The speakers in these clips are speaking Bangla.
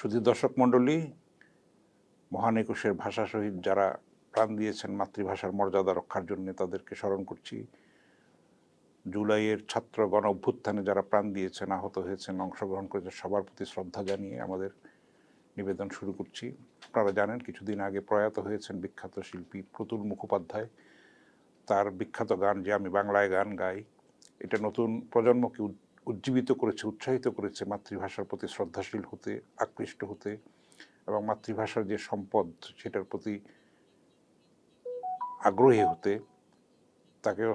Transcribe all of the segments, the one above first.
শুধু দর্শক মণ্ডলী, মহান একুশের ভাষা শহীদ যারা প্রাণ দিয়েছেন মাতৃভাষার মর্যাদা রক্ষার জন্য তাদেরকে স্মরণ করছি। জুলাইয়ের ছাত্র গণ অভ্যুত্থানে যারা প্রাণ দিয়েছেন, আহত হয়েছেন, অংশগ্রহণ করেছেন, সবার প্রতি শ্রদ্ধা জানিয়ে আমাদের নিবেদন শুরু করছি। আপনারা জানেন কিছুদিন আগে প্রয়াত হয়েছেন বিখ্যাত শিল্পী প্রতুল মুখোপাধ্যায়। তার বিখ্যাত গান যে আমি বাংলায় গান গাই, এটা নতুন প্রজন্মকে উজ্জীবিত করেছে, উৎসাহিত করেছে মাতৃভাষার প্রতি শ্রদ্ধাশীল হতে, আকৃষ্ট হতে এবং মাতৃভাষার যে সম্পদ সেটার প্রতি আগ্রহী হতে। তাকেও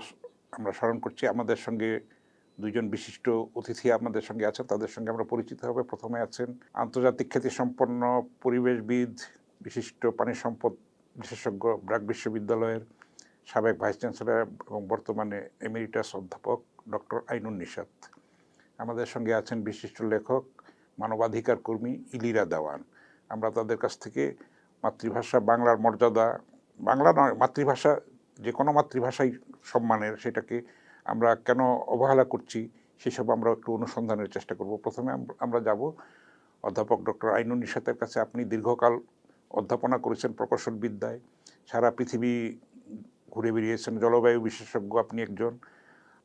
আমরা স্মরণ করছি। আমাদের সঙ্গে দুইজন বিশিষ্ট অতিথি আমাদের সঙ্গে আছেন, তাদের সঙ্গে আমরা পরিচিত হবে। প্রথমে আছেন আন্তর্জাতিক খ্যাতিসম্পন্ন পরিবেশবিদ, বিশিষ্ট পানি সম্পদ বিশেষজ্ঞ, ব্র্যাক বিশ্ববিদ্যালয়ের সাবেক ভাইস চ্যান্সেলর এবং বর্তমানে এমেরিটাস অধ্যাপক ডক্টর আইনুন নিশাত। আমাদের সঙ্গে আছেন বিশিষ্ট লেখক, মানবাধিকার কর্মী ইলিরা দেওয়ান। আমরা তাদের কাছ থেকে মাতৃভাষা, বাংলার মর্যাদা, বাংলা নয় মাতৃভাষা, যে কোনো মাতৃভাষাই সম্মানের, সেটাকে আমরা কেন অবহেলা করছি সেসব আমরা একটু অনুসন্ধানের চেষ্টা করব। প্রথমে আমরা যাব অধ্যাপক ডক্টর আইনুন নিশাতের কাছে। আপনি দীর্ঘকাল অধ্যাপনা করেছেন প্রকৌশল বিদ্যায়, সারা পৃথিবী ঘুরে বেরিয়েছেন, জলবায়ু বিশেষজ্ঞ আপনি একজন।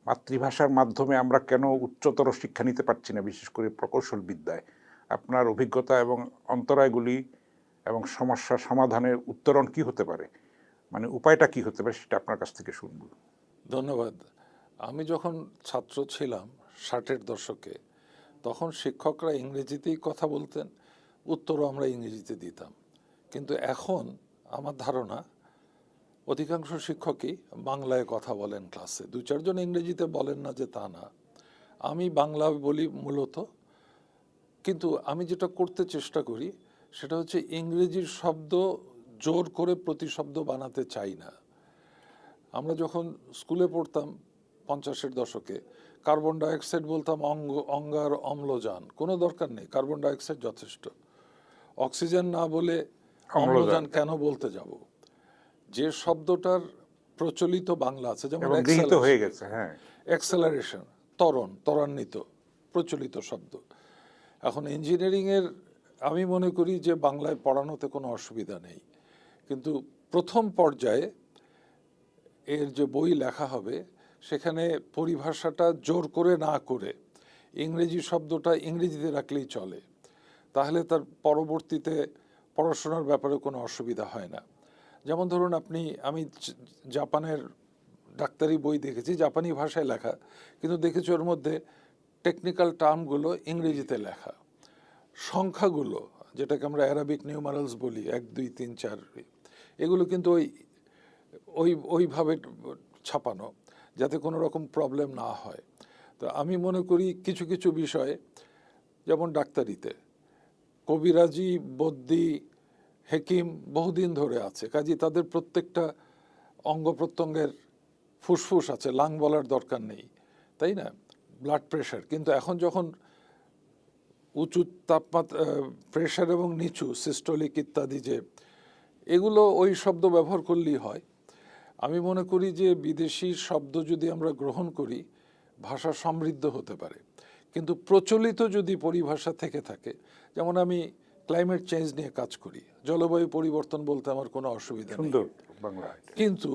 মাতৃভাষার মাধ্যমে আমরা কেন উচ্চতর শিক্ষা নিতে পারছি না, বিশেষ করে প্রকৌশল বিদ্যায়? আপনার অভিজ্ঞতা এবং অন্তরায়গুলি এবং সমস্যা সমাধানের উত্তরণ কি হতে পারে, মানে উপায়টা কি হতে পারে, সেটা আপনার কাছ থেকে শুনব। ধন্যবাদ। আমি যখন ছাত্র ছিলাম 60-এর দশকে, তখন শিক্ষকরা ইংরেজিতেই কথা বলতেন, উত্তরও আমরা ইংরেজিতে দিতাম। কিন্তু এখন আমার ধারণা অধিকাংশ শিক্ষকই বাংলায় কথা বলেন ক্লাসে, 2-4 জন ইংরেজিতে বলেন না যে তা না। আমি বাংলা বলি মূলত, কিন্তু আমি যেটা করতে চেষ্টা করি সেটা হচ্ছে ইংরেজির শব্দ জোর করে প্রতিশব্দ বানাতে চাই না। আমরা যখন স্কুলে পড়তাম 50-এর দশকে, কার্বন ডাইঅক্সাইড বলতাম অঙ্গার অম্লজান, কোনো দরকার নেই, কার্বন ডাইঅক্সাইড যথেষ্ট। অক্সিজেন না বলে অম্লজান কেন বলতে যাব? যে শব্দটার প্রচলিত বাংলা আছে, যেমন হয়ে গেছে, হ্যাঁ, অ্যাক্সেলারেশন, ত্বরান্বিত প্রচলিত শব্দ। এখন ইঞ্জিনিয়ারিংয়ের আমি মনে করি যে বাংলায় পড়ানোতে কোনো অসুবিধা নেই, কিন্তু প্রথম পর্যায়ে এর যে বই লেখা হবে সেখানে পরিভাষাটা জোর করে না করে ইংরেজি শব্দটা ইংরেজিতে রাখলেই চলে, তাহলে তার পরবর্তীতে পড়াশোনার ব্যাপারে কোনো অসুবিধা হয় না। যেমন ধরুন আমি জাপানের ডাক্তারি বই দেখেছি, জাপানি ভাষায় লেখা, কিন্তু দেখেছি ওর মধ্যে টেকনিক্যাল টার্মগুলো ইংরেজিতে লেখা, সংখ্যাগুলো যেটাকে আমরা অ্যারাবিক নিউমারালস বলি 1 2 3 4, এগুলো কিন্তু ওইভাবে ছাপানো, যাতে কোনো রকম প্রবলেম না হয়। তো আমি মনে করি কিছু কিছু বিষয়ে, যেমন ডাক্তারিতে কবিরাজি, বদ্যি, হেকিম বহুদিন ধরে আছে, কাজী তাদের প্রত্যেকটা অঙ্গ প্রত্যঙ্গের ফুসফুস আছে, লাং বলার দরকার নেই, তাই না? ব্লাড প্রেশার, কিন্তু এখন যখন উঁচু তাপমাত্রা প্রেশার এবং নিচু সিস্টোলিক ইত্যাদি, যে এগুলো ওই শব্দ ব্যবহার করলেই হয়। আমি মনে করি যে বিদেশি শব্দ যদি আমরা গ্রহণ করি, ভাষা সমৃদ্ধ হতে পারে, কিন্তু প্রচলিত যদি পরিভাষা থেকে থাকে, যেমন আমি ক্লাইমেট চেঞ্জ নিয়ে কাজ করি, জলবায়ু পরিবর্তন বলতে আমার কোনো অসুবিধা নেই, কিন্তু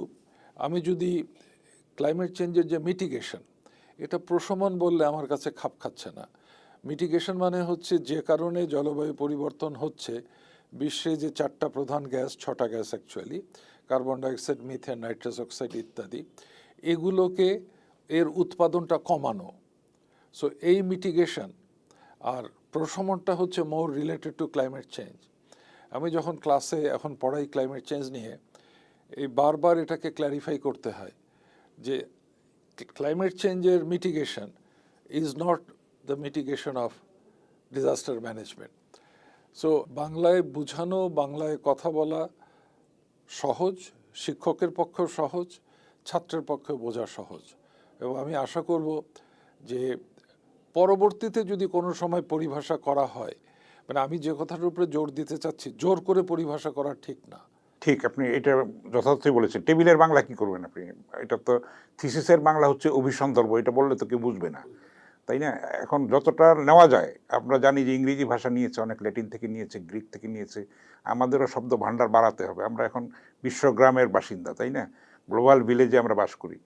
আমি যদি ক্লাইমেট চেঞ্জের যে মিটিগেশন, এটা প্রশমন বললে আমার কাছে খাপ খাচ্ছে না। মিটিগেশন মানে হচ্ছে যে কারণে জলবায়ু পরিবর্তন হচ্ছে, বিশ্বে যে 4টা প্রধান গ্যাস, 6টা গ্যাস actually, carbon dioxide, methane, nitrous oxide ইত্যাদি, এগুলোকে এর উৎপাদনটা কমানো। সো এই মিটিগেশন আর প্রশমনটা হচ্ছে মোর রিলেটেড টু ক্লাইমেট চেঞ্জ। আমি যখন ক্লাসে এখন পড়াই ক্লাইমেট চেঞ্জ নিয়ে, এই বারবার এটাকে ক্ল্যারিফাই করতে হয় যে ক্লাইমেট চেঞ্জের mitigation is not the mitigation of disaster management. So বাংলায় বুঝানো, বাংলায় কথা বলা সহজ, শিক্ষকের পক্ষেও সহজ, ছাত্রের পক্ষেও বোঝা সহজ, এবং আমি আশা করব যে পরবর্তীতে যদি কোনো সময় পরিভাষা করা হয়, মানে আমি যে কথাটার উপরে জোর দিতে চাচ্ছি, জোর করে পরিভাষা করা ঠিক না। ঠিক, আপনি এটা যথার্থই বলেছেন। টেবিলের বাংলা কি করবেন আপনি? এটা তো থিসিসের বাংলা হচ্ছে অভিসন্দর্ভ, এটা বললে তো কেউ বুঝবে না। তাই না? এখন যতটা নেওয়া যায়, আমরা জানি যে ইংরেজি ভাষা নিয়েছে, অনেক ল্যাটিন থেকে নিয়েছে, গ্রিক থেকে নিয়েছে, আমাদেরও শব্দ ভাণ্ডার বাড়াতে হবে। আমরা এখন বিশ্বগ্রামের বাসিন্দা, তাই না? গ্লোবাল ভিলেজে আমরা বাস করি।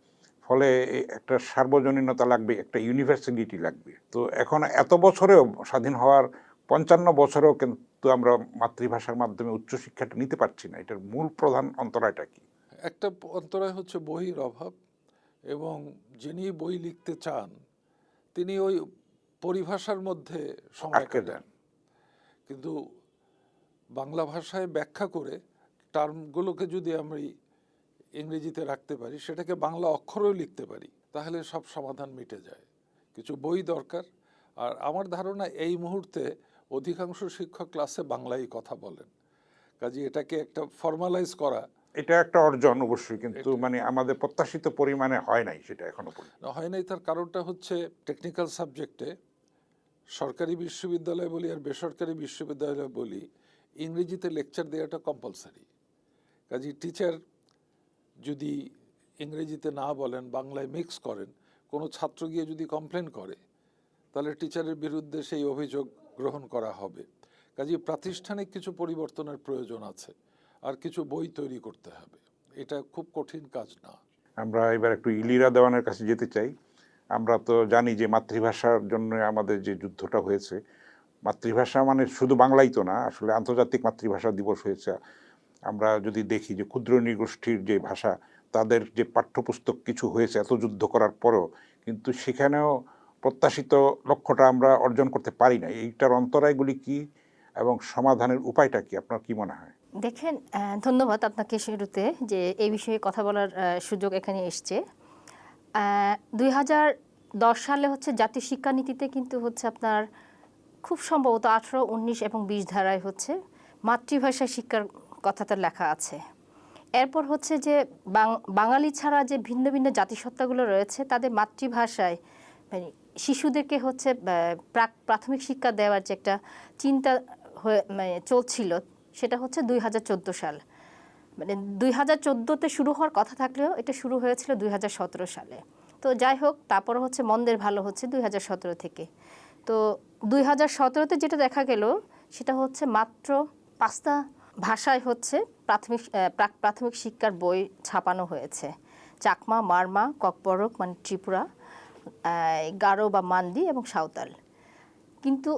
ফলে একটা সার্বজনীনতা লাগবে, একটা ইউনিভার্সালিটি লাগবে। তো এখন এত বছরেও, স্বাধীন হওয়ার ৫৫ বছরেও কিন্তু আমরা মাতৃভাষার মাধ্যমে উচ্চশিক্ষাটা নিতে পারছি না। এটার মূল প্রধান অন্তরায়টা কি? একটা অন্তরায় হচ্ছে বইয়ের অভাব, এবং যিনি বই লিখতে চান তিনি ওই পরিভাষার মধ্যে সময় আটকে কাটান। দেন। কিন্তু বাংলা ভাষায় ব্যাখ্যা করে টার্মগুলোকে যদি আমি ইংরেজিতে রাখতে পারি, সেটাকে বাংলা অক্ষরেও লিখতে পারি, তাহলে সব সমাধান মিটে যায়। কিছু বই দরকার। আর আমার ধারণা এই মুহূর্তে অধিকাংশ শিক্ষক ক্লাসে বাংলায় কথা বলেন, কাজে এটাকে একটা ফর্মালাইজ করা এটা একটা অর্জন অবশ্যই, কিন্তু মানে আমাদের প্রত্যাশিত পরিমাণে হয় নাই সেটা এখনো পর্যন্ত। হয় নাই। তার কারণটা হচ্ছে টেকনিক্যাল সাবজেক্টে সরকারি বিশ্ববিদ্যালয় বলি আর বেসরকারি বিশ্ববিদ্যালয় বলি, ইংরেজিতে লেকচার দেওয়াটা কম্পালসারি। কাজে টিচার যদি ইংরেজিতে না বলেন, বাংলায় মিক্স করেন, কোনো ছাত্র গিয়ে যদি কমপ্লেন করে, তাহলে টিচারের বিরুদ্ধে সেই অভিযোগ গ্রহণ করা হবে। কাজে প্রাতিষ্ঠানিক কিছু পরিবর্তনের প্রয়োজন আছে, আর কিছু বই তৈরি করতে হবে। এটা খুব কঠিন কাজ না। আমরা এবার একটু ইলিরা দেওয়ানের কাছে যেতে চাই। আমরা তো জানি যে মাতৃভাষার জন্য আমাদের যে যুদ্ধটা হয়েছে, মাতৃভাষা মানে শুধু বাংলাই তো না, আসলে আন্তর্জাতিক মাতৃভাষা দিবস হয়েছে। আমরা যদি দেখি যে ক্ষুদ্র নৃগোষ্ঠীর যে ভাষা, তাদের যে পাঠ্যপুস্তক কিছু হয়েছে এত যুদ্ধ করার পরও, কিন্তু সেখানেও প্রত্যাশিত লক্ষ্যটা আমরা অর্জন করতে পারি না। এইটার অন্তরায়গুলি কি এবং সমাধানের উপায়টা কি, আপনার কি মনে হয়? দেখেন, ধন্যবাদ আপনাকে শুরুতে যে এই বিষয়ে কথা বলার সুযোগ এখানে এসছে। 2010 সালে হচ্ছে জাতীয় শিক্ষানীতিতে কিন্তু হচ্ছে আপনার খুব সম্ভবত 18, 19 এবং 20 ধারায় হচ্ছে মাতৃভাষায় শিক্ষার কথাটা লেখা আছে। এরপর হচ্ছে যে বাঙালি ছাড়া যে ভিন্ন ভিন্ন জাতিসত্তাগুলো রয়েছে, তাদের মাতৃভাষায় মানে শিশুদেরকে হচ্ছে প্রাথমিক শিক্ষা দেওয়ার যে একটা চিন্তা মানে চলছিল, সেটা হচ্ছে 2014 সাল। মানে 2014-তে শুরু হওয়ার কথা থাকলেও এটা শুরু হয়েছিল 2017 সালে। তো যাই হোক, তারপর হচ্ছে মন্দের ভালো হচ্ছে 2017 থেকে। তো 2017-তে যেটা দেখা গেল, সেটা হচ্ছে মাত্র 5টা ভাষায় হচ্ছে প্রাথমিক শিক্ষার বই ছাপানো হয়েছে: চাকমা, মারমা, ককবরক মানে ত্রিপুরা, গারো বা মান্দি এবং সাঁওতাল। কিন্তু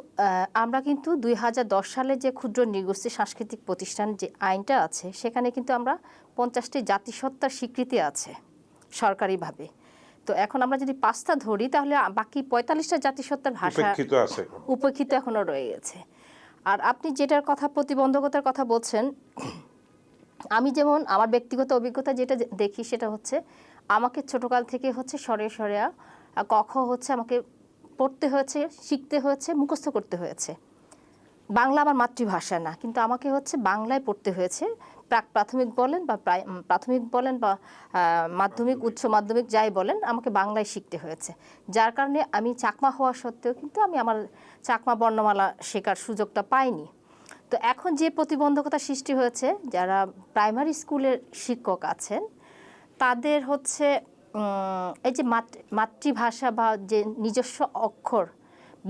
আমরা কিন্তু 2010 সালে যে ক্ষুদ্র নৃগোষ্ঠী সাংস্কৃতিক প্রতিষ্ঠান যে আইনটা আছে, সেখানে কিন্তু আমরা 50টি জাতিসত্তার স্বীকৃতি আছে সরকারিভাবে। তো এখন আমরা যদি 5টা ধরি, তাহলে বাকি 45টা জাতিসত্তার ভাষা উপেক্ষিত এখনো রয়ে গেছে। আর আপনি যেটার কথা, প্রতিবন্ধকতার কথা বলছেন, আমি যেমন আমার ব্যক্তিগত অভিজ্ঞতা যেটা দেখি, সেটা হচ্ছে আমাকে ছোটকাল থেকে হচ্ছে সরে সরেয়া কখ হচ্ছে আমাকে পড়তে হয়েছে, শিখতে হয়েছে, মুখস্থ করতে হয়েছে। বাংলা আমার মাতৃভাষা না, কিন্তু আমাকে হচ্ছে বাংলায় পড়তে হয়েছে। প্রাথমিক বলেন বা প্রাথমিক বলেন বা মাধ্যমিক, উচ্চ মাধ্যমিক যাই বলেন, আমাকে বাংলায় শিখতে হয়েছে। যার কারণে আমি চাকমা হওয়া সত্ত্বেও কিন্তু আমি আমার চাকমা বর্ণমালা শেখার সুযোগটা পাইনি। তো এখন যে প্রতিবন্ধকতা সৃষ্টি হয়েছে, যারা প্রাইমারি স্কুলের শিক্ষক আছেন, তাদের হচ্ছে এই যে মাতৃভাষা বা যে নিজস্ব অক্ষর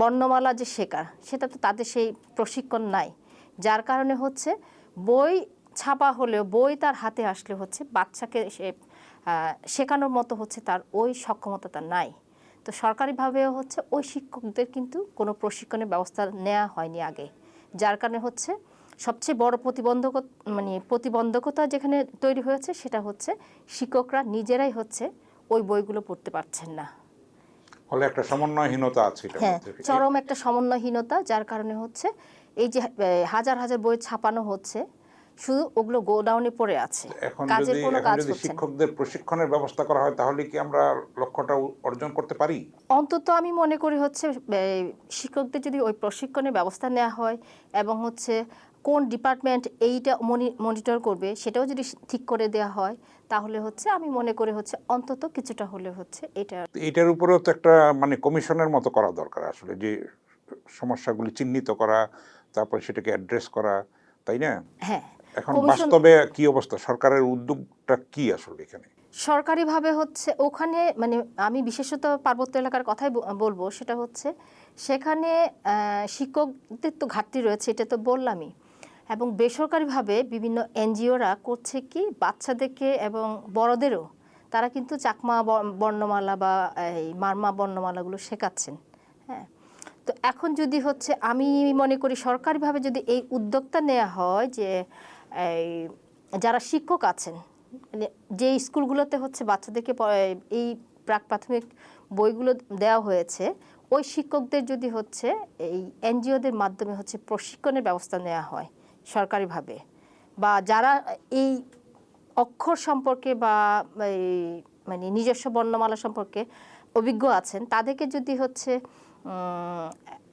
বর্ণমালা যে শেখার, সেটা তো তাদের সেই প্রশিক্ষণ নাই। যার কারণে হচ্ছে বই ছাপা হলেও, বই তার হাতে আসলে হচ্ছে বাচ্চাকে সে শেখানোর মতো হচ্ছে তার ওই সক্ষমতাটা নাই। তো সরকারিভাবেও হচ্ছে ওই শিক্ষকদের কিন্তু কোনো প্রশিক্ষণের ব্যবস্থা নেওয়া হয়নি আগে। যার কারণে হচ্ছে সবচেয়ে বড় প্রতিবন্ধকতা যেখানে তৈরি হয়েছে, সেটা হচ্ছে শিক্ষকরা নিজেরাই হচ্ছে ওই বইগুলো পড়তে পারছেন না। ফলে একটা সমন্বয়হীনতা আছে। হ্যাঁ, চরম একটা সমন্বয়হীনতা। যার কারণে হচ্ছে এই যে হাজার হাজার বই ছাপানো হচ্ছে, শুধু ওগুলো গোডাউনে পড়ে আছে, কাজের কোনো কাজ হচ্ছে না। শিক্ষকদের প্রশিক্ষণের ব্যবস্থা করা হয়, তাহলে কি আমরা লক্ষ্যটা অর্জন করতে পারি? অন্তত আমি মনে করি হচ্ছে শিক্ষকদের যদি ওই প্রশিক্ষণের ব্যবস্থা নেওয়া হয়, এবং হচ্ছে কোন ডিপার্টমেন্ট এইটা মনিটর করবে, সেটাও যদি ঠিক করে দেওয়া হয়, তাহলে হচ্ছে আমি মনে করি হচ্ছে অন্তত কিছুটা হলে হচ্ছে এটার উপরেও তো একটা মানে কমিশনের মতো করা দরকার আসলে, যে সমস্যাগুলি চিহ্নিত করা, তারপর সেটাকে অ্যাড্রেস করা, তাই না? হ্যাঁ। এখন বাস্তবে কি অবস্থা, সরকারের উদ্যোগটা কি আসলে এখানে? সরকারিভাবে হচ্ছে ওখানে মানে আমি বিশেষত পার্বত্য এলাকার কথাই বলবো, সেটা হচ্ছে সেখানে শিক্ষকদের তো ঘাটতি রয়েছে, এটা তো বললামই। এবং বেসরকারিভাবে বিভিন্ন এনজিওরা করছে কি বাচ্চাদেরকে এবং বড়দেরও তারা কিন্তু চাকমা বর্ণমালা বা এই মারমা বর্ণমালাগুলো শেখাচ্ছেন। হ্যাঁ, তো এখন যদি হচ্ছে আমি মনে করি সরকারিভাবে যদি এই উদ্যোগটা নেওয়া হয় যে এই যারা শিক্ষক আছেন মানে যে স্কুলগুলোতে হচ্ছে বাচ্চাদেরকে এই প্রাক প্রাথমিক বইগুলো দেওয়া হয়েছে, ওই শিক্ষকদের যদি হচ্ছে এই এনজিওদের মাধ্যমে হচ্ছে প্রশিক্ষণের ব্যবস্থা নেওয়া হয় সরকারিভাবে, বা যারা এই অক্ষর সম্পর্কে বা এই মানে নিজস্ব বর্ণমালা সম্পর্কে অভিজ্ঞ আছেন তাদেরকে যদি হচ্ছে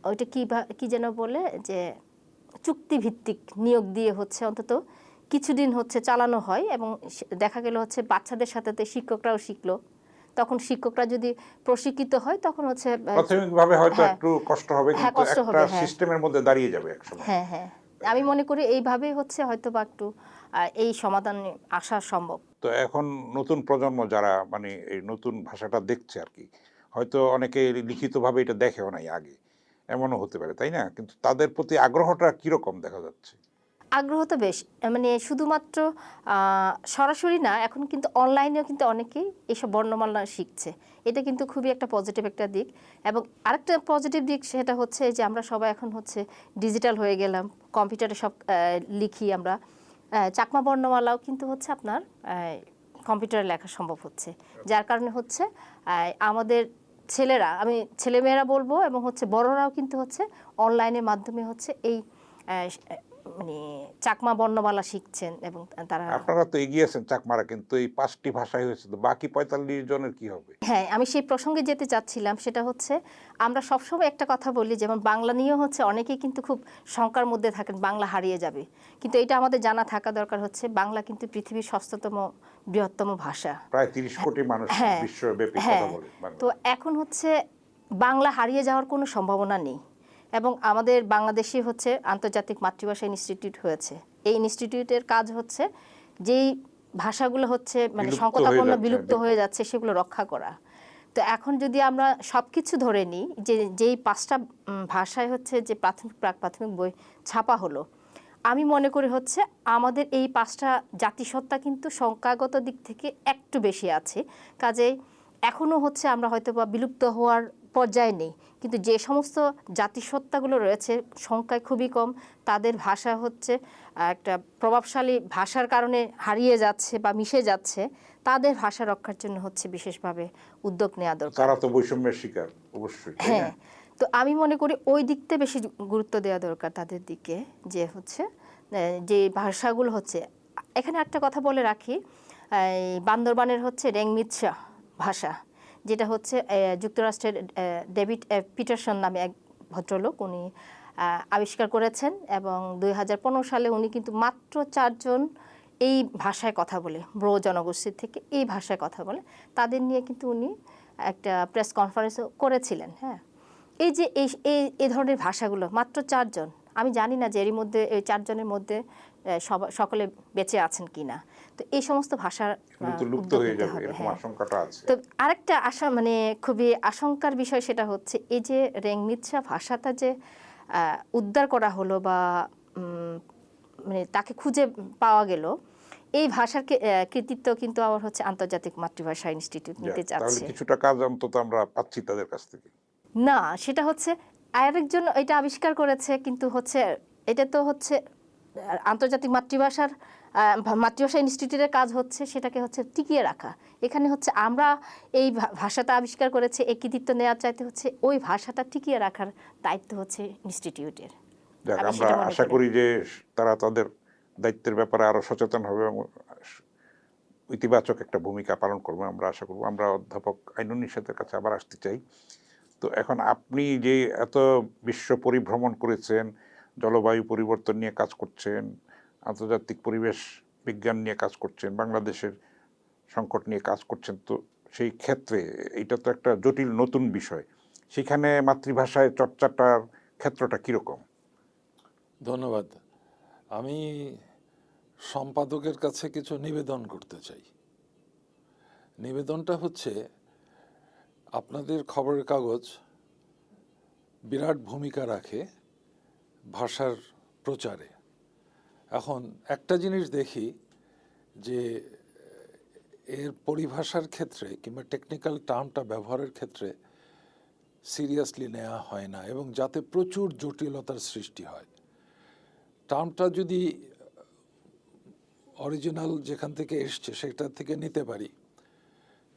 ওইটা কি যেন বলে যে চুক্তিভিত্তিক নিয়োগ দিয়ে হচ্ছে অন্তত কিছুদিন হচ্ছে চালানো হয়, এবং দেখা গেল হচ্ছে বাচ্চাদের সাথে শিক্ষকরাও শিখলো, তখন শিক্ষকরা যদি প্রশিক্ষিত হয় তখন হচ্ছে প্রাথমিকভাবে হয়তো হ্যাঁ, একটু কষ্ট হবে, হ্যাঁ, কিন্তু কষ্ট একটা হবে, হ্যাঁ। সিস্টেমের মধ্যে দাঁড়িয়ে যাবে একসময়। হ্যাঁ, হ্যাঁ, আমি মনে করি এইভাবেই হচ্ছে হয়তো বা একটু এই সমাধান আসা সম্ভব। তো এখন নতুন প্রজন্ম যারা মানে এই নতুন ভাষাটা দেখছে আর কি, হয়তো অনেকে লিখিতভাবে এটা দেখেও নাই আগে, এমনও হতে পারে, তাই না? কিন্তু তাদের প্রতি আগ্রহটা কিরকম দেখা যাচ্ছে? আগ্রহ তো বেশ, মানে শুধুমাত্র সরাসরি না, এখন কিন্তু অনলাইনেও কিন্তু অনেকেই এইসব বর্ণমালা শিখছে। এটা কিন্তু খুবই একটা পজিটিভ একটা দিক। এবং আরেকটা পজিটিভ দিক সেটা হচ্ছে যে আমরা সবাই এখন হচ্ছে ডিজিটাল হয়ে গেলাম, কম্পিউটারে সব লিখি আমরা। চাকমা বর্ণমালাও কিন্তু হচ্ছে আপনার কম্পিউটারে লেখা সম্ভব হচ্ছে, যার কারণে হচ্ছে আমাদের ছেলেরা, আমি ছেলেমেয়েরা বলবো, এবং হচ্ছে বড়রাও কিন্তু হচ্ছে অনলাইনের মাধ্যমে হচ্ছে এই মানে চাকমা বর্ণমালা শিখছেন। এবং তারা, আপনারা তো এগিয়েছেন চাকমারা, কিন্তু এই 5টি ভাষায় হয়েছে, তো বাকি 45 জনের কি হবে? হ্যাঁ, আমি সেই প্রসঙ্গে যেতে চাচ্ছিলাম, সেটা হচ্ছে আমরা সবসময় একটা কথা বলি, যেমন বাংলা নিয়েও হচ্ছে অনেকেই কিন্তু খুব শঙ্কার মধ্যে থাকেন বাংলা হারিয়ে যাবে, কিন্তু এটা আমাদের জানা থাকা দরকার হচ্ছে বাংলা কিন্তু পৃথিবীর 6ম বৃহত্তম ভাষা। প্রায় 30 কোটি মানুষ হ্যাঁ, বিশ্বব্যাপী কথা হ্যাঁ। বলে বাংলা। তো এখন হচ্ছে বাংলা হারিয়ে যাওয়ার কোনো সম্ভাবনা নেই। এবং আমাদের বাংলাদেশে হচ্ছে আন্তর্জাতিক মাতৃভাষা ইনস্টিটিউট হয়েছে। এই ইনস্টিটিউটের কাজ হচ্ছে যেই ভাষাগুলো হচ্ছে মানে বিলুপ্ত সংকটাপন্ন হয়ে যাচ্ছে, বিলুপ্ত হয়ে যাচ্ছে সেগুলো রক্ষা করা। তো এখন যদি আমরা সব কিছু ধরে নিই যে যেই 5টা ভাষায় হচ্ছে যে প্রাথমিক প্রাক প্রাথমিক বই ছাপা হলো, আমি মনে করি হচ্ছে আমাদের এই 5টা জাতিসত্তা কিন্তু সংখ্যাগত দিক থেকে একটু বেশি আছে। কাজেই এখনও হচ্ছে আমরা হয়তো বা বিলুপ্ত হওয়ার পর্যায়ে নেই, কিন্তু যে সমস্ত জাতিসত্তাগুলো রয়েছে সংখ্যায় খুবই কম, তাদের ভাষা হচ্ছে একটা প্রভাবশালী ভাষার কারণে হারিয়ে যাচ্ছে বা মিশে যাচ্ছে, তাদের ভাষা রক্ষার জন্য হচ্ছে বিশেষভাবে উদ্যোগ নেওয়া দরকার। তারা তো বৈষম্যের শিকার অবশ্যই, তাই না? হ্যাঁ, তো আমি মনে করি ওই দিকতে বেশি গুরুত্ব দেওয়া দরকার তাদের দিকে, যে হচ্ছে যে ভাষাগুলো হচ্ছে। এখানে একটা কথা বলে রাখি, এই বান্দরবানের হচ্ছে রেংমিৎসা ভাষা, যেটা হচ্ছে যুক্তরাষ্ট্রের ডেভিড পিটারসন নামে এক ভদ্রলোক, উনি আবিষ্কার করেছেন। এবং 2015 সালে উনি কিন্তু মাত্র 4 জন এই ভাষায় কথা বলে, ব্রো জনগোষ্ঠীর থেকে এই ভাষায় কথা বলে, তাদের নিয়ে কিন্তু উনি একটা প্রেস কনফারেন্সও করেছিলেন। হ্যাঁ, এই যে এই ধরনের ভাষাগুলো মাত্র 4 জন, আমি জানি না যে এরই মধ্যে এই 4 জনের মধ্যে সকলে বেঁচে আছেন কিনা। তো এই সমস্ত ভাষার কিন্তু লুপ্ত উদ্যোগ হয়ে নিতে যাবে হবে। এরকম হ্যাঁ, আশঙ্কাটা আছে। তো আরেকটা মানে খুবই আশঙ্কার বিষয়, সেটা হচ্ছে এই যে রেংমিৎসা ভাষাটা যে উদ্ধার করা হলো বা মানে তাকে খুঁজে পাওয়া গেল, এই ভাষার কৃতিত্ব কিন্তু আবার হচ্ছে আন্তর্জাতিক মাতৃভাষা ইনস্টিটিউট নিতে তাহলে চাচ্ছে। কিছুটা কাজ অন্তত আমরা পাচ্ছি তাদের কাছ থেকে। না, সেটা হচ্ছে আরেকজন এটা আবিষ্কার করেছে, কিন্তু হচ্ছে এটা তো হচ্ছে আন্তর্জাতিক মাতৃভাষার মাতৃভাষা ইনস্টিটিউটের কাজ হচ্ছে সেটাকে হচ্ছে টিকিয়ে রাখা। এখানে হচ্ছে আমরা এই ভাষাটা আবিষ্কার করেছে, এই কৃতিত্ব নেওয়ার চাইতে হচ্ছে ওই ভাষাটা টিকিয়ে রাখার দায়িত্ব হচ্ছে ইনস্টিটিউটের। যাক, আমি আমরা সেটা মনে আশা করি যে তারা তাদের দায়িত্বের ব্যাপারে আরো সচেতন হবে এবং ইতিবাচক একটা ভূমিকা পালন করবে, আমরা আশা করব। আমরা অধ্যাপক আইনুন নিশাতের কাছে আবার আসতে চাই। তো এখন আপনি যে এত বিশ্ব পরিভ্রমণ করেছেন, জলবায়ু পরিবর্তন নিয়ে কাজ করছেন, আন্তর্জাতিক পরিবেশ বিজ্ঞান নিয়ে কাজ করছেন, বাংলাদেশের সংকট নিয়ে কাজ করছেন, তো সেই ক্ষেত্রে এটা তো একটা জটিল নতুন বিষয়, সেখানে মাতৃভাষায় চর্চাটার ক্ষেত্রটা কীরকম? ধন্যবাদ। আমি সম্পাদকের কাছে কিছু নিবেদন করতে চাই। নিবেদনটা হচ্ছে আপনাদের খবরের কাগজ বিরাট ভূমিকা রাখে ভাষার প্রচারে। এখন একটা জিনিস দেখি যে এর পরিভাষার ক্ষেত্রে কিংবা টেকনিক্যাল টার্মটা ব্যবহারের ক্ষেত্রে সিরিয়াসলি নেওয়া হয় না, এবং যাতে প্রচুর জটিলতার সৃষ্টি হয়। টার্মটা যদি অরিজিনাল যেখান থেকে এসছে সেটা থেকে নিতে পারি,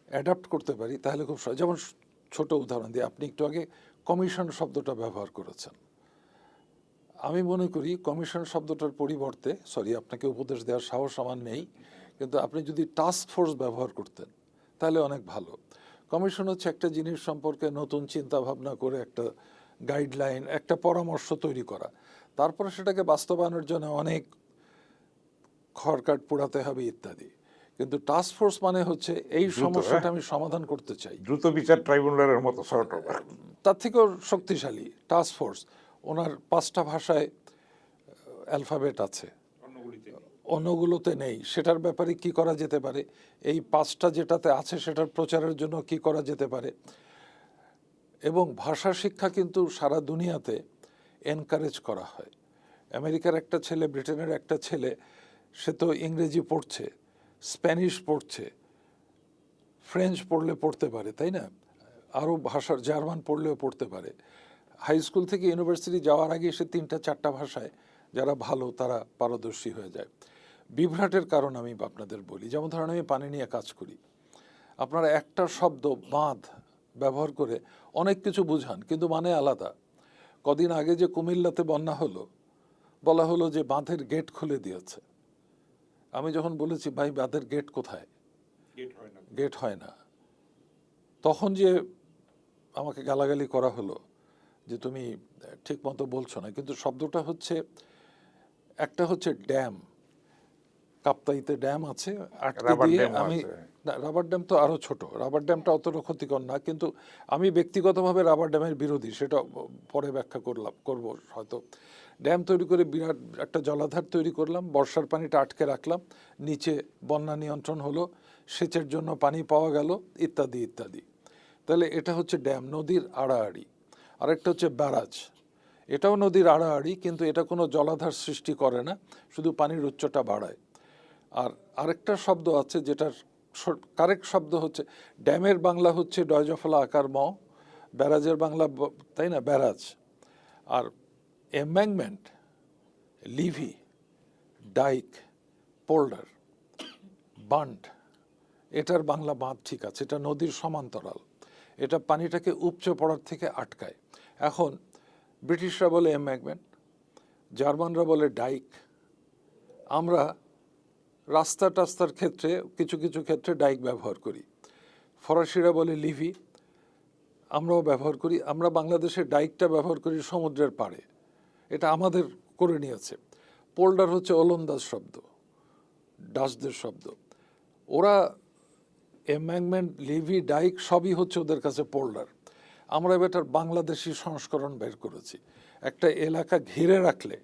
অ্যাডাপ্ট করতে পারি, তাহলে খুব সহজ। যেমন ছোট উদাহরণ দিয়ে, আপনি একটু আগে কমিশন শব্দটা ব্যবহার করেছেন। আমি মনে করি কমিশন শব্দটার পরিবর্তে, সরি আপনাকে উপদেশ দেওয়ার সাহস আমার নেই, কিন্তু আপনি যদি টাস্ক ফোর্স ব্যবহার করতেন তাহলে অনেক ভালো। কমিশন হচ্ছে একটা জিনিস সম্পর্কে নতুন চিন্তা ভাবনা করে একটা গাইডলাইন, একটা পরামর্শ তৈরি করা, তারপরে সেটাকে বাস্তবায়নের জন্য অনেক খড়কাঠ পোড়াতে হবে ইত্যাদি। কিন্তু টাস্ক ফোর্স মানে হচ্ছে এই সমস্যাটা আমি সমাধান করতে চাই, দ্রুত বিচার ট্রাইব্যুনালের মতো সর্ট অফ। তার থেকেও শক্তিশালী টাস্ক ফোর্স। ওনার 5টা ভাষায় অ্যালফাবেট আছে, অন্যগুলোতে নেই। সেটার ব্যাপারে কি করা যেতে পারে, এই 5টা যেটাতে আছে সেটার প্রচারের জন্য কি করা যেতে পারে। এবং ভাষা শিক্ষা কিন্তু সারা দুনিয়াতে এনকারেজ করা হয়। আমেরিকার একটা ছেলে, ব্রিটেনের একটা ছেলে, সে তো ইংরেজি পড়ছে, স্প্যানিশ পড়ছে, ফ্রেঞ্চ পড়লে পড়তে পারে, তাই না? আরও ভাষার জার্মান পড়লেও পড়তে পারে। হাই স্কুল থেকে ইউনিভার্সিটি যাওয়ার আগে সে 3-4টা ভাষায় যারা ভালো তারা পারদর্শী হয়ে যায়। বিভ্রাটের কারণ আমি আপনাদের বলি। যেমন ধরেন আমি পানি নিয়ে কাজ করি, আপনারা একটা শব্দ বাঁধ ব্যবহার করে অনেক কিছু বুঝান, কিন্তু মানে আলাদা। কদিন আগে যে কুমিল্লাতে বন্যা হলো, বলা হলো যে বাঁধের গেট খুলে দিয়েছে। আমি যখন বলেছি ভাই বাঁধের গেট কোথায়, গেট হয় না, তখন যে আমাকে গালাগালি করা হলো যে তুমি ঠিক মতো বলছো না। কিন্তু শব্দটা হচ্ছে, একটা হচ্ছে ড্যাম, কাপ্তাইতে ড্যাম আছে, আটকে রাবার দিয়ে ড্যামও আমি, আছে। না রাবার ড্যাম তো আরো ছোট, রাবার ড্যামটা অতটা ক্ষতিকর না, কিন্তু আমি ব্যক্তিগতভাবে রাবার ড্যামের বিরোধী, সেটা পরে ব্যাখ্যা করব হয়তো। ড্যাম তৈরি করে বিরাট একটা জলাধার তৈরি করলাম, বর্ষার পানিটা আটকে রাখলাম, নিচে বন্যা নিয়ন্ত্রণ হলো, সেচের জন্য পানি পাওয়া গেল, ইত্যাদি ইত্যাদি। তাহলে এটা হচ্ছে ড্যাম, নদীর আড়াআড়ি। আরেকটা হচ্ছে ব্যারাজ, এটাও নদীর আড়াআড়ি, কিন্তু এটা কোনো জলাধার সৃষ্টি করে না, শুধু পানির উচ্চতা বাড়ায়। আর আরেকটা শব্দ আছে যেটার কারেক্ট শব্দ হচ্ছে, ড্যামের বাংলা হচ্ছে ডয়জফলা আকার ম, ব্যারাজের বাংলা, তাই না, ব্যারাজ। আর এম্ব্যাঙ্কমেন্ট, লিভি, ডাইক, পোল্ডার, বান্ড, এটার বাংলা বাঁধ, ঠিক আছে, এটা নদীর সমান্তরাল, এটা পানিটাকে উপচে পড়ার থেকে আটকায়। এখন ব্রিটিশরা বলে এম্ব্যাঙ্কমেন্ট, জার্মানরা বলে ডাইক, আমরা রাস্তা টাস্তার ক্ষেত্রে কিছু কিছু ক্ষেত্রে ডাইক ব্যবহার করি, ফরাসিরা বলে লিভি, আমরাও ব্যবহার করি। আমরা বাংলাদেশে ডাইকটা ব্যবহার করি সমুদ্রের পাড়ে, এটা আমাদের করে নিয়েছে। পোল্ডার হচ্ছে ওলন্দাজ শব্দ, ডাচদের শব্দ। ওরা এম্ব্যাঙ্কমেন্ট, লিভি, ডাইক সবই হচ্ছে ওদের কাছে পোল্ডার। আমরা এটার বাংলাদেশি সংস্করণ বের করেছি। একটা এলাকা ঘিরে রাখলে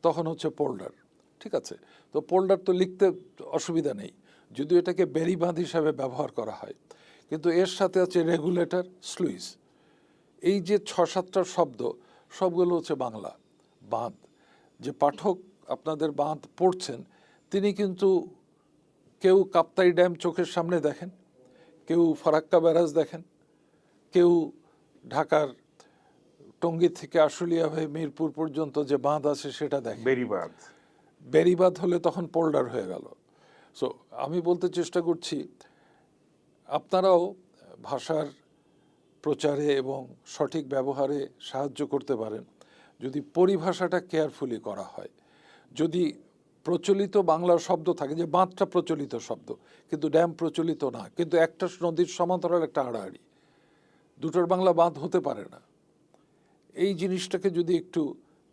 তখন হচ্ছে পোল্ডার, ঠিক আছে? তো পোল্ডার তো লিখতে অসুবিধা নেই, যদিও এটাকে বেড়িবাঁধ হিসাবে ব্যবহার করা হয়, কিন্তু এর সাথে আছে রেগুলেটর, স্লুইস। এই যে 6-7টা শব্দ, সবগুলো হচ্ছে বাংলা বাঁধ। যে পাঠক আপনাদের বাঁধ পড়ছেন, তিনি কিন্তু কেউ কাপ্তাই ড্যাম চোখের সামনে দেখেন, কেউ ফারাক্কা ব্যারাজ দেখেন, কেউ ঢাকার টঙ্গী থেকে আশুলিয়া হয়ে মিরপুর পর্যন্ত যে বাঁধ আছে সেটা দেখেন। বেরিবাদ, বেড়িবাঁধ হলে তখন পোল্ডার হয়ে গেল। সো আমি বলতে চেষ্টা করছি, আপনারাও ভাষার প্রচারে এবং সঠিক ব্যবহারে সাহায্য করতে পারেন যদি পরিভাষাটা কেয়ারফুলি করা হয়। যদি প্রচলিত বাংলার শব্দ থাকে, যে বাঁধটা প্রচলিত শব্দ কিন্তু ড্যাম প্রচলিত না, কিন্তু একটা নদীর সমান্তরাল একটা আড়াআড়ি, দুটোর বাংলা বাঁধ হতে পারে না। এই জিনিসটাকে যদি একটু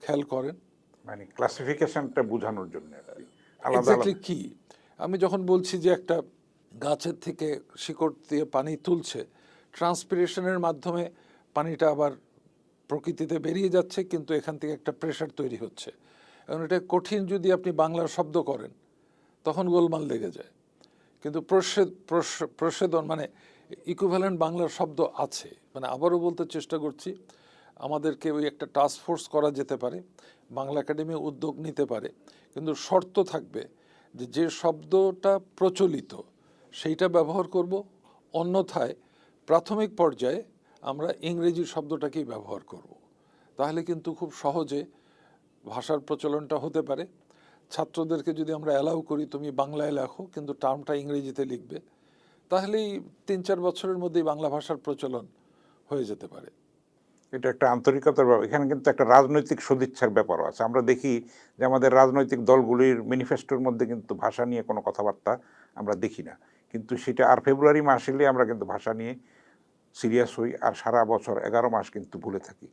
খেয়াল করেন, মানে ক্লাসিফিকেশনটা বোঝানোর জন্য আর কি। আলাদা এক্স্যাক্টলি আলাদা। কি আমি যখন বলছি যে একটা গাছের থেকে শিকড় দিয়ে পানি তুলছে, ট্রান্সপিরেশনের মাধ্যমে পানিটা আবার প্রকৃতিতে বেরিয়ে যাচ্ছে, কিন্তু এখান থেকে একটা প্রেশার তৈরি হচ্ছে। এবং এটা কঠিন যদি আপনি বাংলার শব্দ করেন তখন গোলমাল লেগে যায়। কিন্তু প্রসেদন মানে ইকুইভ্যালেন্ট বাংলার শব্দ আছে, মানে আবারও বলতে চেষ্টা করছি, আমাদেরকে ওই একটা টাস্ক ফোর্স করা যেতে পারে, বাংলা একাডেমি উদ্যোগ নিতে পারে, কিন্তু শর্ত থাকবে যে যে শব্দটা প্রচলিত সেইটা ব্যবহার করব, অন্যথায় প্রাথমিক পর্যায়ে আমরা ইংরেজি শব্দটাকেই ব্যবহার করব। তাহলে কিন্তু খুব সহজে ভাষার প্রচলনটা হতে পারে। ছাত্রদেরকে যদি আমরা অ্যালাউ করি তুমি বাংলায় লেখো কিন্তু টার্মটা ইংরেজিতে লিখবে, তাহলেই 3-4 বছরের মধ্যেই বাংলা ভাষার প্রচলন হয়ে যেতে পারে। এটা একটা আন্তরিকতার ব্যাপার, এখানে কিন্তু একটা রাজনৈতিক সদিচ্ছার ব্যাপারও আছে। আমরা দেখি যে আমাদের রাজনৈতিক দলগুলির ম্যানিফেস্টোর মধ্যে কিন্তু ভাষা নিয়ে কোনো কথাবার্তা আমরা দেখি না, কিন্তু সেটা আর ফেব্রুয়ারি মাস এলে আমরা কিন্তু ভাষা নিয়ে সিরিয়াস হই, আর সারা বছর 11 মাস কিন্তু ভুলে থাকি।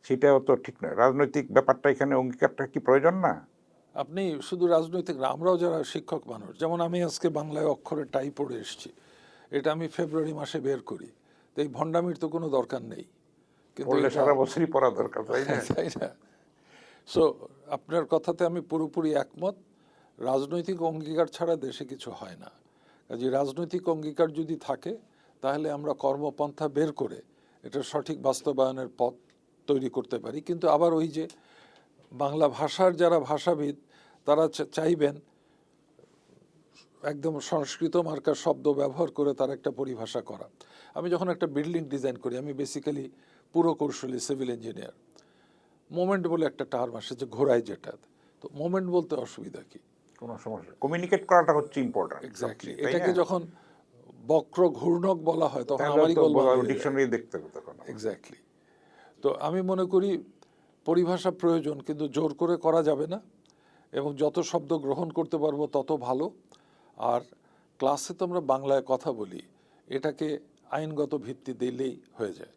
সেটাও তো ঠিক নয়। রাজনৈতিক ব্যাপারটা এখানে অঙ্গীকারটা কি প্রয়োজন না? আপনি শুধু রাজনৈতিক না, আমরাও যারা শিক্ষক মানুষ, যেমন আমি আজকে বাংলায় অক্ষরে টাই পড়ে এসেছি, এটা আমি ফেব্রুয়ারি মাসে বের করি, তো এই ভণ্ডামির তো কোনো দরকার নেই, কিন্তু পড়লে এটা- সারা বছরই পড়া দরকার, তাই না? তাই না? সো আপনার কথাতে আমি পুরোপুরি একমত। রাজনৈতিক অঙ্গীকার ছাড়া দেশে কিছু হয় না। কাজে রাজনৈতিক অঙ্গীকার যদি থাকে তাহলে আমরা কর্মপন্থা বের করে এটা সঠিক বাস্তবায়নের পথ তৈরি করতে পারি। কিন্তু আবার ওই যে বাংলা ভাষার যারা ভাষাবিদ তারা চাইবেন একদম সংস্কৃত মার্কার শব্দ ব্যবহার করে তার একটা পরিভাষা করা। আমি যখন একটা বিল্ডিং ডিজাইন করি, আমি বেসিক্যালি পুরকৌশলী সিভিল ইঞ্জিনিয়ার, মোমেন্ট বলে একটা টার্ম আসে যে ঘোড়ায় যেটা, তো মোমেন্ট বলতে অসুবিধা কি? কোনো সমস্যা, কমিউনিকেট করাটা হচ্ছে ইম্পর্টেন্ট। এক্স্যাক্টলি, এটাকে যখন বক্র ঘূর্ণক বলা হয় তখন তাহলে আমারই তো গল্প ডিকশনারি দেখতে হবে তখন। এক্স্যাক্টলি। তো আমি মনে করি পরিভাষা প্রয়োজন, কিন্তু জোর করে করা যাবে না, এবং যত শব্দ গ্রহণ করতে পারবো তত ভালো। আর ক্লাসে তো আমরা বাংলায় কথা বলি, এটাকে আইনগত ভিত্তি দিলেই হয়ে যায়।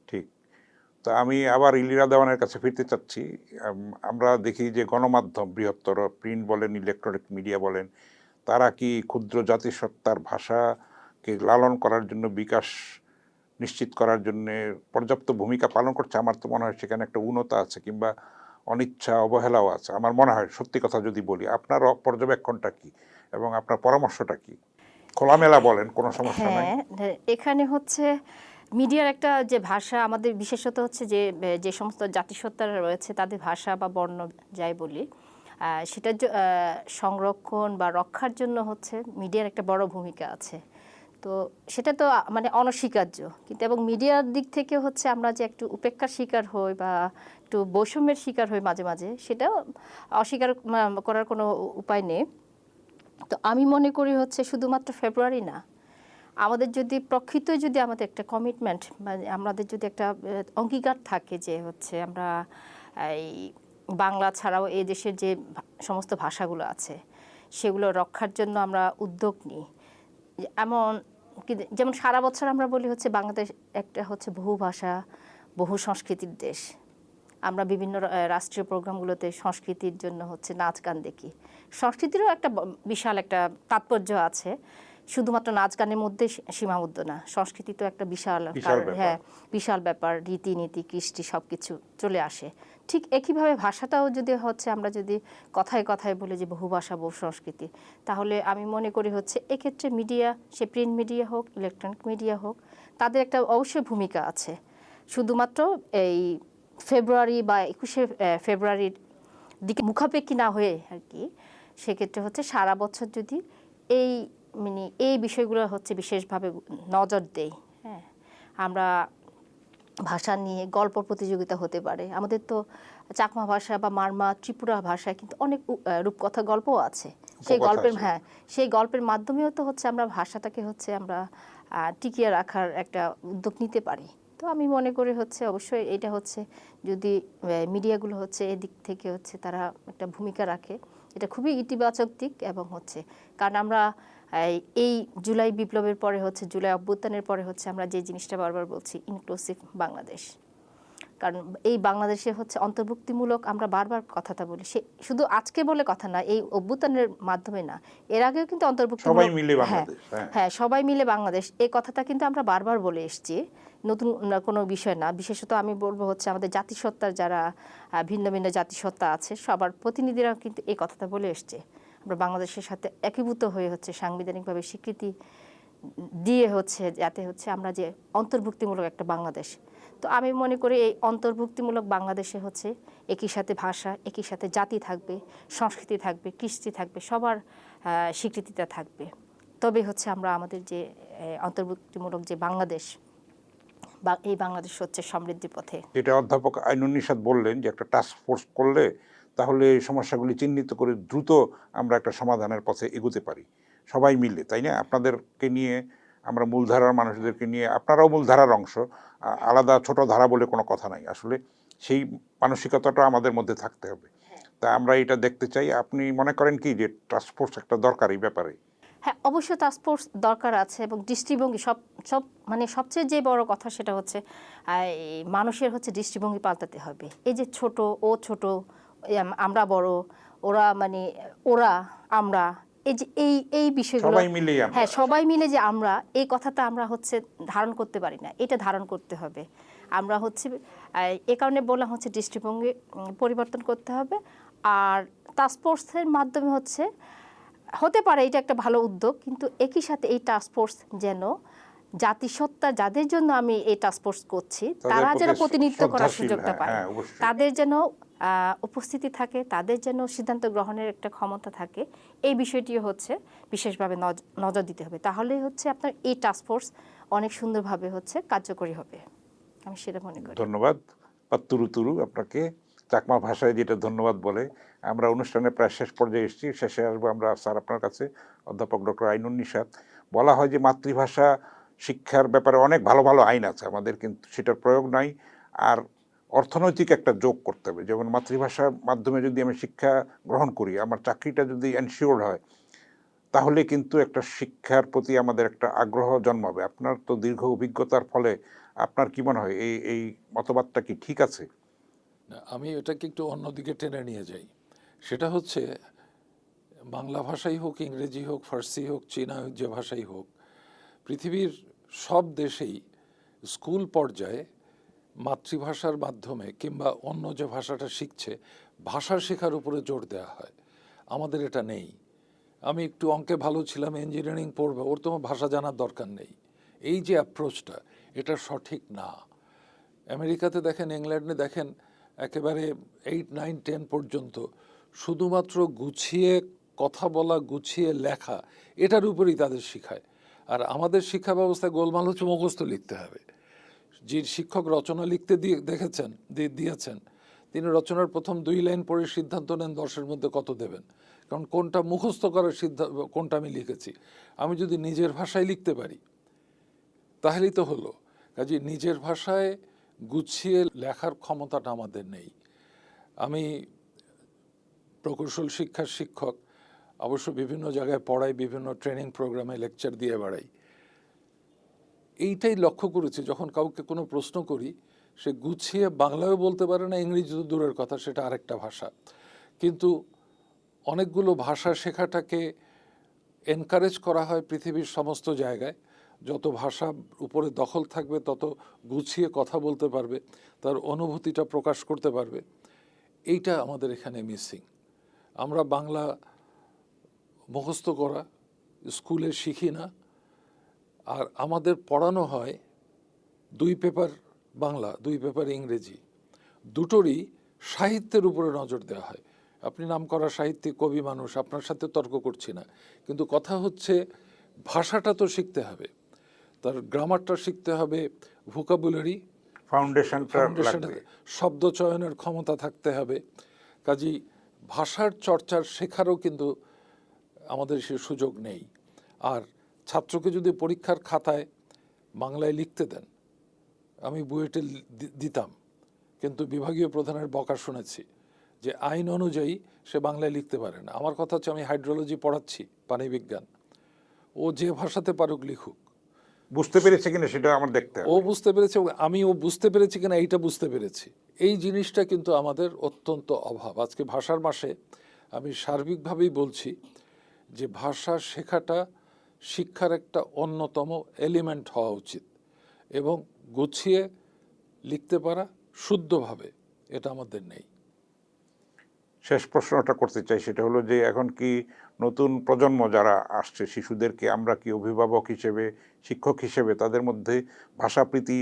ঠিক। তো আমি আবার ইলিরা দেওয়ানের কাছে ফিরতে চাচ্ছি। আমরা দেখি যে গণমাধ্যম বৃহত্তর, প্রিন্ট বলেন, ইলেকট্রনিক মিডিয়া বলেন, তারা কি ক্ষুদ্র জাতিসত্তার ভাষাকে লালন করার জন্য, বিকাশ নিশ্চিত করার জন্য পর্যাপ্ত ভূমিকা পালন করছে? আমার তো মনে হয় সেখানে একটা উন্নতা আছে, কিংবা অনিচ্ছা, অবহেলাও আছে। আমার মনে হয়, সত্যি কথা যদি বলি, আপনার পর্যবেক্ষণটা কি এবং আপনার পরামর্শটা কি? খোলামেলা বলেন, কোনো সমস্যা নাই। হ্যাঁ, এখানে হচ্ছে মিডিয়ার একটা যে ভাষা, আমাদের বিশেষত হচ্ছে যে যে সমস্ত জাতিসত্তারা রয়েছে তাদের ভাষা বা বর্ণ যাই বলি, সেটার সংরক্ষণ বা রক্ষার জন্য হচ্ছে মিডিয়ার একটা বড় ভূমিকা আছে। তো সেটা তো মানে অনস্বীকার্য, কিন্তু এবং মিডিয়ার দিক থেকে হচ্ছে আমরা যে একটু উপেক্ষার শিকার হই বা একটু বৈষম্যের শিকার হই মাঝে মাঝে, সেটা অস্বীকার করার কোনো উপায় নেই। তো আমি মনে করি হচ্ছে শুধুমাত্র ফেব্রুয়ারি না, আমাদের যদি প্রকৃতই যদি আমাদের একটা কমিটমেন্ট, মানে আমাদের যদি একটা অঙ্গীকার থাকে যে হচ্ছে আমরা এই বাংলা ছাড়াও এই দেশের যে সমস্ত ভাষাগুলো আছে সেগুলো রক্ষার জন্য আমরা উদ্যোগ নিই। এমন যেমন সারা বছর আমরা বলি হচ্ছে বাংলাদেশ একটা হচ্ছে বহু ভাষা বহু সংস্কৃতির দেশ। আমরা বিভিন্ন রাষ্ট্রীয় প্রোগ্রামগুলোতে সংস্কৃতির জন্য হচ্ছে নাচ গান দেখি। সংস্কৃতিরও একটা বিশাল একটা তাৎপর্য আছে, শুধুমাত্র নাচ গানের মধ্যে সীমাবদ্ধ না। সংস্কৃতি তো একটা বিশাল হ্যাঁ বিশাল ব্যাপার, রীতিনীতি, কৃষ্টি সব কিছু চলে আসে। ঠিক একইভাবে ভাষাটাও যদি হচ্ছে আমরা যদি কথায় কথায় বলি যে বহু ভাষা বহু সংস্কৃতি, তাহলে আমি মনে করি হচ্ছে এক্ষেত্রে মিডিয়া, সে প্রিন্ট মিডিয়া হোক ইলেকট্রনিক মিডিয়া হোক, তাদের একটা অবশ্যই ভূমিকা আছে। শুধুমাত্র এই ফেব্রুয়ারি বা 21শে ফেব্রুয়ারির দিকে মুখাপেক্ষী না হয়ে আর কি, সেক্ষেত্রে হচ্ছে সারা বছর যদি এই মানে এই বিষয়গুলো হচ্ছে বিশেষভাবে নজর দেই। হ্যাঁ, আমরা ভাষা নিয়ে গল্প প্রতিযোগিতা হতে পারে। আমাদের তো চাকমা ভাষা বা মারমা ত্রিপুরা ভাষায় কিন্তু অনেক রূপকথা গল্পও আছে। সেই গল্পের সেই গল্পের মাধ্যমেও তো হচ্ছে আমরা ভাষাটাকে হচ্ছে আমরা টিকিয়ে রাখার একটা উদ্যোগ নিতে পারি। তো আমি মনে করি হচ্ছে অবশ্যই এটা হচ্ছে যদি মিডিয়াগুলো হচ্ছে এদিক থেকে হচ্ছে তারা একটা ভূমিকা রাখে, এটা খুবই ইতিবাচক দিক। এবং হচ্ছে কারণ আমরা এই জুলাই বিপ্লবের পরে হচ্ছে জুলাই অভ্যুত্থানের পরে হচ্ছে আমরা যে জিনিসটা বারবার বলছি ইনক্লুসিভ বাংলাদেশ, কারণ এই বাংলাদেশে হচ্ছে অন্তর্ভুক্তিমূলক আমরা বারবার কথাটা বলি, সে শুধু আজকে বলে কথা না, এই অভ্যুত্থানের মাধ্যমে না, এর আগেও কিন্তু অন্তর্ভুক্তিমূলক, সবাই মিলে বাংলাদেশ, হ্যাঁ সবাই মিলে বাংলাদেশ, এই কথাটা কিন্তু আমরা বারবার বলে এসেছি, নতুন কোনো বিষয় না। বিশেষত আমি বলবো হচ্ছে আমাদের জাতিসত্তার যারা ভিন্ন ভিন্ন জাতিসত্তা আছে সবার প্রতিনিধিরা কিন্তু এই কথাটা বলে এসছে, আমরা বাংলাদেশের সাথে একীভূত হয়ে হচ্ছে সাংবিধানিকভাবে স্বীকৃতি দিয়ে হচ্ছে যাতে হচ্ছে আমরা যে অন্তর্ভুক্তিমূলক একটা বাংলাদেশ। তো আমি মনে করি এই অন্তর্ভুক্তিমূলক বাংলাদেশে হচ্ছে একই সাথে ভাষা, একই সাথে জাতি থাকবে, সংস্কৃতি থাকবে, কৃষ্টি থাকবে, সবার স্বীকৃতিটা থাকবে। তবে হচ্ছে আমরা আমাদের যে অন্তর্ভুক্তিমূলক যে বাংলাদেশ বা এই বাংলাদেশ হচ্ছে সমৃদ্ধির পথে। যেটা অধ্যাপক আইনুন নিশাত বললেন যে একটা টাস্ক ফোর্স করলে তাহলে এই সমস্যাগুলি চিহ্নিত করে দ্রুত আমরা একটা সমাধানের পথে এগোতে পারি সবাই মিলে, তাই না? আপনাদেরকে নিয়ে, আমরা মূলধারার মানুষদেরকে নিয়ে, আপনারাও মূলধারার অংশ, আলাদা ছোট ধারা বলে কোনো কথা নাই। আসলে সেই মানসিকতাটা আমাদের মধ্যে থাকতে হবে। তা আমরা এটা দেখতে চাই। আপনি মনে করেন কি যে টাস্ক ফোর্স একটা দরকার এই ব্যাপারে? হ্যাঁ, অবশ্যই টাস্ক ফোর্স দরকার আছে এবং দৃষ্টিভঙ্গি সব মানে সবচেয়ে যে বড় কথা সেটা হচ্ছে মানুষের হচ্ছে দৃষ্টিভঙ্গি পাল্টাতে হবে। এই যে ছোট, ও ছোট, আমরা বড়, ওরা মানে ওরা, আমরা, এই যে এই বিষয়গুলো সবাই মিলে, হ্যাঁ সবাই মিলে যে আমরা, এই কথাটা আমরা হচ্ছে ধারণ করতে পারি না, এটা ধারণ করতে হবে। আমরা হচ্ছে এ কারণে বললাম হচ্ছে দৃষ্টিভঙ্গি পরিবর্তন করতে হবে। আর টাস্ক ফোর্সের মাধ্যমে হতে পারে এটা একটা ভালো উদ্যোগ, কিন্তু একই সাথে এই টাস্ক ফোর্স যেন জাতিসত্তা, যাদের জন্য আমি এই টাস্ক ফোর্স করছি, তারা যেন প্রতিনিধিত্ব করার সুযোগটা পায়, তাদের যেন উপস্থিতি থাকে, তাদের যেন সিদ্ধান্ত গ্রহণের একটা ক্ষমতা থাকে, এই বিষয়টিও হচ্ছে বিশেষভাবে নজর দিতে হবে। তাহলেই হচ্ছে আপনার এই টাস্ক ফোর্স অনেক সুন্দরভাবে হচ্ছে কার্যকরী হবে, আমি সেটা মনে করি। ধন্যবাদ পাত্তুরু তুরু আপনাকে। চাকমা ভাষায় যেটা ধন্যবাদ বলে। আমরা অনুষ্ঠানের প্রায় শেষ পর্যায়ে এসেছি, শেষে আসবো আমরা স্যার আপনার কাছে, অধ্যাপক ডক্টর আইনুন নিশাত। বলা হয় যে মাতৃভাষা শিক্ষার ব্যাপারে অনেক ভালো ভালো আইন আছে আমাদের, কিন্তু সেটার প্রয়োগ নাই। আর অর্থনৈতিক একটা যোগ করতে হবে, যেমন মাতৃভাষার মাধ্যমে যদি আমি শিক্ষা গ্রহণ করি, আমার চাকরিটা যদি এনশিওর্ড হয়, তাহলে কিন্তু একটা শিক্ষার প্রতি আমাদের একটা আগ্রহ জন্মাবে। আপনার তো দীর্ঘ অভিজ্ঞতার ফলে আপনার কি মনে হয় এই মতবাদটা কি ঠিক আছে? আমি এটাকে একটু অন্যদিকে টেনে নিয়ে যাই। সেটা হচ্ছে বাংলা ভাষাই হোক, ইংরেজি হোক, ফার্সি হোক, চীনা হোক, যে ভাষাই হোক, পৃথিবীর সব দেশেই স্কুল পর্যায়ে মাতৃভাষার মাধ্যমে কিংবা অন্য যে ভাষাটা শিখছে, ভাষা শেখার উপরে জোর দেওয়া হয়। আমাদের এটা নেই। আমি একটু অঙ্কে ভালো ছিলাম, ইঞ্জিনিয়ারিং পড়বে, ওর তো ভাষা জানার দরকার নেই। এই যে অ্যাপ্রোচটা, এটা সঠিক না। আমেরিকাতে দেখেন, ইংল্যান্ডে দেখেন, একেবারে 8, 9, 10 পর্যন্ত শুধুমাত্র গুছিয়ে কথা বলা, গুছিয়ে লেখা, এটার উপরেই তাদের শিখায়। আর আমাদের শিক্ষা ব্যবস্থায় গোলমাল হচ্ছে মুখস্থ লিখতে হবে। যে শিক্ষক রচনা লিখতে দিয়েছেন, তিনি রচনার প্রথম 2 লাইন পড়ে সিদ্ধান্ত নেন 10-এর মধ্যে কত দেবেন, কারণ কোনটা মুখস্থ করার সিদ্ধান্ত, কোনটা আমি লিখেছি। আমি যদি নিজের ভাষায় লিখতে পারি তাহলেই তো হলো। কাজে নিজের ভাষায় গুছিয়ে লেখার ক্ষমতাটা আমাদের নেই। আমি প্রকৌশল শিক্ষার শিক্ষক, অবশ্য বিভিন্ন জায়গায় পড়াই, বিভিন্ন ট্রেনিং প্রোগ্রামে লেকচার দিয়ে বেড়াই। এইটাই লক্ষ্য করেছি, যখন কাউকে কোনো প্রশ্ন করি, সে গুছিয়ে বাংলায়ও বলতে পারে না, ইংরেজি তো দূরের কথা, সেটা আরেকটা ভাষা। কিন্তু অনেকগুলো ভাষা শেখাটাকে এনকারেজ করা হয় পৃথিবীর সমস্ত জায়গায়। যত ভাষা উপরে দখল থাকবে, তত গুছিয়ে কথা বলতে পারবে, তার অনুভূতিটা প্রকাশ করতে পারবে। এইটা আমাদের এখানে মিসিং। আমরা বাংলা মুখস্থ করা স্কুলে শিখি না, আর আমাদের পড়ানো হয় 2 পেপার বাংলা, 2 পেপার ইংরেজি, দুটোরই সাহিত্যের উপরে নজর দেওয়া হয়। আপনি নামকরা সাহিত্যিক, কবি মানুষ, আপনার সাথে তর্ক করছি না, কিন্তু কথা হচ্ছে ভাষাটা তো শিখতে হবে, তার গ্রামারটা শিখতে হবে, ভোকাবুলারি, ফাউন্ডেশনটা, শব্দ চয়নের ক্ষমতা থাকতে হবে। কাজেই ভাষার চর্চার শেখারও কিন্তু আমাদের সে সুযোগ নেই। আর ছাত্রকে যদি পরীক্ষার খাতায় বাংলায় লিখতে দেন, আমি বুয়েটে দিতাম, কিন্তু বিভাগীয় প্রধানের বকা শুনেছি যে আইন অনুযায়ী সে বাংলায় লিখতে পারে না। আমার কথা হচ্ছে, আমি হাইড্রোলজি পড়াচ্ছি, পানি বিজ্ঞান, ও যে ভাষাতে পারুক লিখুক। বুঝতে পেরেছে কিনা সেটা আমার দেখতে হবে। ও বুঝতে পেরেছে, আমি ও বুঝতে পেরেছি কিনা এইটা বুঝতে পেরেছি। এই জিনিসটা কিন্তু আমাদের অত্যন্ত অভাব। আজকে ভাষার মাসে আমি সার্বিকভাবেই বলছি যে ভাষা শেখাটা শিক্ষার একটা অন্যতম এলিমেন্ট হওয়া উচিত, এবং গুছিয়ে লিখতে পারা শুদ্ধভাবে, এটা আমাদের নেই। শেষ প্রশ্নটা করতে চাই, সেটা হলো যে এখন কি নতুন প্রজন্ম যারা আসছে শিশুদেরকে আমরা কি অভিভাবক হিসেবে, শিক্ষক হিসেবে তাদের মধ্যে ভাষাপ্রীতি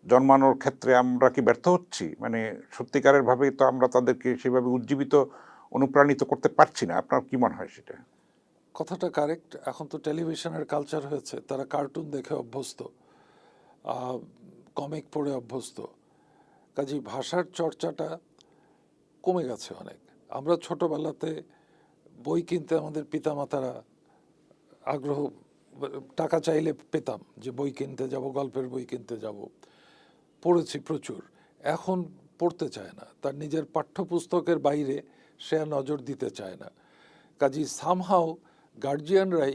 জন্মানোর ক্ষেত্রে আমরা কি ব্যর্থ হচ্ছি? মানে সত্যিকারের ভাবেই তো আমরা তাদেরকে সেভাবে উজ্জীবিত অনুপ্রাণিত করতে পারছি না। আপনার কি মনে হয় সেটা? কথাটা কারেক্ট। এখন তো টেলিভিশনের কালচার হয়েছে, তারা কার্টুন দেখে অভ্যস্ত, কমিক পড়ে অভ্যস্ত, কাজেই ভাষার চর্চাটা কমে গেছে অনেক। আমরা ছোটবেলাতে বই কিনতে আমাদের পিতামাতারা আগ্রহ, টাকা চাইলে পেতাম যে বই কিনতে যাব, গল্পের বই কিনতে যাব, পড়েছি প্রচুর। এখন পড়তে চায় না, তার নিজের পাঠ্যপুস্তকের বাইরে সে আর নজর দিতে চায় না। কাজেই সামহাও গার্জিয়ানরাই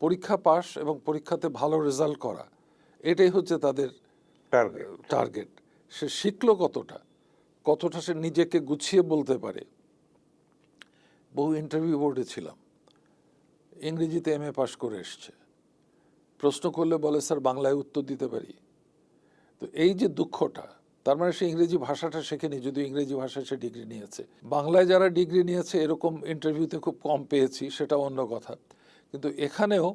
পরীক্ষা পাস এবং পরীক্ষাতে ভালো রেজাল্ট করা, এটাই হচ্ছে তাদের টার্গেট। টার্গেট। সে শিখলো কতটা, কতটা সে নিজেকে গুছিয়ে বলতে পারে। বহু ইন্টারভিউ বোর্ডে ছিলাম, ইংরেজিতে MA পাস করে এসছে, প্রশ্ন করলে বলে স্যার বাংলায় উত্তর দিতে পারি। তো এই যে দুঃখটা, তার মানে সে ইংরেজি ভাষাটা শেখেনি, যদিও ইংরেজি ভাষায় সে ডিগ্রি নিয়েছে। বাংলায় যারা ডিগ্রি নিয়েছে এরকম ইন্টারভিউতে খুব কম পেয়েছি, সেটা অন্য কথা। কিন্তু এখানেও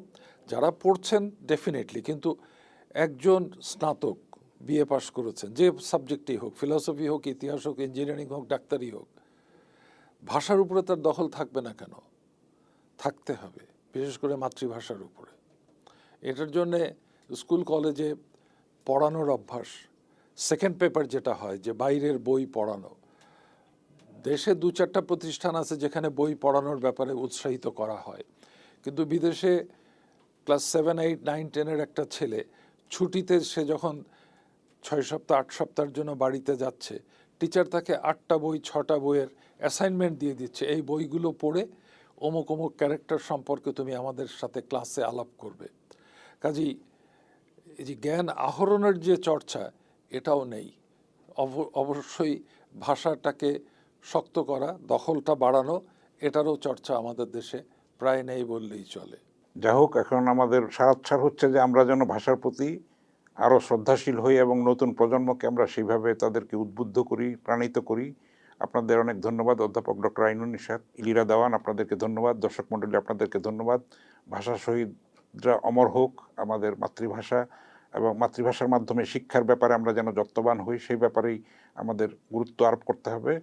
যারা পড়ছেন ডেফিনেটলি, কিন্তু একজন স্নাতক BA পাস করেছেন, যে সাবজেক্টেই হোক, ফিলসফি হোক, ইতিহাস হোক, ইঞ্জিনিয়ারিং হোক, ডাক্তারি হোক, ভাষার উপরে তার দখল থাকবে না কেন? থাকতে হবে, বিশেষ করে মাতৃভাষার উপরে। এটার জন্যে স্কুল কলেজে পড়ানোর অভ্যাস, সেকেন্ড পেপার যেটা হয়, যে বাইরের বই পড়ানো, দেশে 2-4টা প্রতিষ্ঠান আছে যেখানে বই পড়ানোর ব্যাপারে উৎসাহিত করা হয়, কিন্তু বিদেশে ক্লাস 7, 8, 9, 10-এর একটা ছেলে ছুটিতে সে যখন 6 সপ্তাহ 8 সপ্তাহের জন্য বাড়িতে যাচ্ছে, টিচার তাকে 8টা বই 6টা বইয়ের অ্যাসাইনমেন্ট দিয়ে দিচ্ছে, এই বইগুলো পড়ে অমুক অমুক ক্যারেক্টার সম্পর্কে তুমি আমাদের সাথে ক্লাসে আলাপ করবে। কাজেই এই যে জ্ঞান আহরণের যে চর্চা, এটাও নেই। অবশ্যই ভাষাটাকে শক্ত করা, দখলটা বাড়ানো, এটারও চর্চা আমাদের দেশে প্রায় নেই বললেই চলে। যা হোক, এখন আমাদের সারাচ্ছার হচ্ছে যে আমরা যেন ভাষার প্রতি আরও শ্রদ্ধাশীল হই এবং নতুন প্রজন্মকে আমরা সেইভাবে তাদেরকে উদ্বুদ্ধ করি, প্রাণিত করি। আপনাদের অনেক ধন্যবাদ অধ্যাপক ডক্টর আইনুন নিশাত, ইলিরা দেওয়ান, আপনাদেরকে ধন্যবাদ। দর্শক মণ্ডলী, আপনাদেরকে ধন্যবাদ। ভাষা শহীদরা অমর হোক। আমাদের মাতৃভাষা এবং মাতৃভাষার মাধ্যমে শিক্ষার ব্যাপারে আমরা যেন যত্নবান হই, সেই ব্যাপারেই আমাদের গুরুত্ব আরোপ করতে হবে।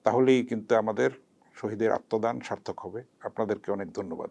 তাহলেই কিন্তু আমাদের শহীদের আত্মদান সার্থক হবে। আপনাদেরকে অনেক ধন্যবাদ।